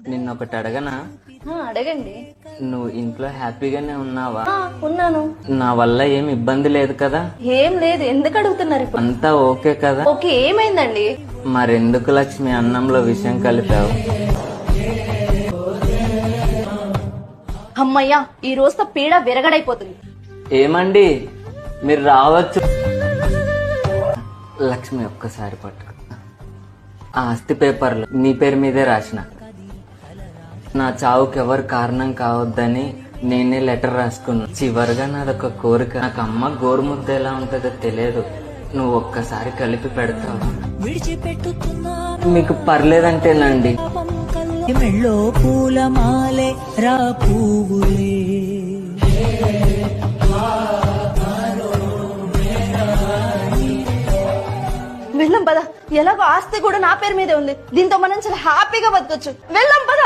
నిన్న ఒకటి అడగనా? అడగండి. నువ్వు ఇంట్లో హ్యాపీగానే ఉన్నావా? ఉన్నాను. నా వల్ల ఏం ఇబ్బంది లేదు కదా? ఏం లేదు. ఎందుకు అడుగుతున్నారు ఇప్పుడు? అంతా ఓకే కదా? ఓకే. ఏమైందండి? మరెందుకు లక్ష్మి అన్నంలో విషయం కలిపావు? అమ్మయ్యా, ఈ రోజుతో పీడ విరగడైపోతుంది. ఏమండి, మీరు రావచ్చు. లక్ష్మి ఒక్కసారి పట్టుకో. ఆ ఆస్తి పేపర్లు నీ పేరు మీదే రాసిన. నా చావుకి ఎవరు కారణం కావద్దని నేనే లెటర్ రాసుకున్నా. చివరిగా నాదొక కోరిక. నాకు అమ్మ గోరుముద్ద ఎలా ఉంటుందో తెలియదు. నువ్వు ఒక్కసారి కలిపి పెడతావు. మీకు పర్లేదంటేనండి. మెళ్ళో పూలమాలే రా పువ్వులే. వెళ్ళం పద. ఎలాగో ఆస్తి కూడా నా పేరు మీదే ఉంది. దీంతో మనం చాలా హ్యాపీగా బతకొచ్చు. వెళ్ళం పద.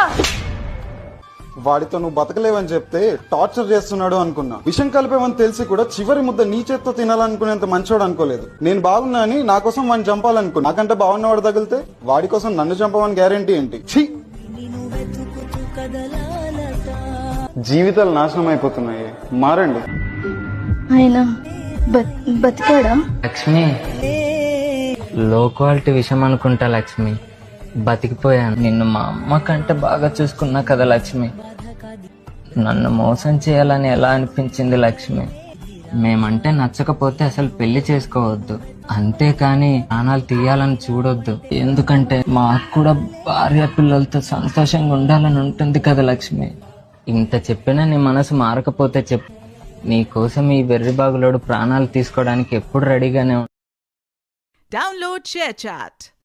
వాడితో నువ్వు బతకలేవని చెప్తే టార్చర్ చేస్తున్నాడు అనుకున్నా. విషం కలిపేమని తెలిసి కూడా చివరి ముద్ద నీ చేత్తో తినాలనుకునేంత మంచోడు అనుకోలేదు. నేను బాగున్నా అని నా కోసం వాడిని చంపాలనుకున్నా. నాకంటే బాగున్నవాడు తగిలితే వాడి కోసం నన్ను చంపమని గ్యారెంటీ ఏంటి? ఛీ! జీవితాలు నాశనం అయిపోతున్నాయి. మారండి. ఆయన బతికాడా? లక్ష్మి, లో క్వాలిటీ విషయం అనుకుంటా లక్ష్మి. బతికిపోయాను. నిన్ను మా అమ్మ కంటే బాగా చూసుకున్నా కదా లక్ష్మి. నన్ను మోసం చేయాలని ఎలా అనిపించింది లక్ష్మి? మేమంటే నచ్చకపోతే అసలు పెళ్లి చేసుకోవద్దు, అంతేకాని ప్రాణాలు తీయాలని చూడొద్దు. ఎందుకంటే మాకు కూడా భార్య పిల్లలతో సంతోషంగా ఉండాలని ఉంటుంది కదా లక్ష్మి. ఇంత చెప్పినా నీ మనసు మారకపోతే చెప్పు. నీ కోసం ఈ వెర్రిబాగులోడు ప్రాణాలు తీసుకోవడానికి ఎప్పుడు రెడీగానే. Download ShareChat.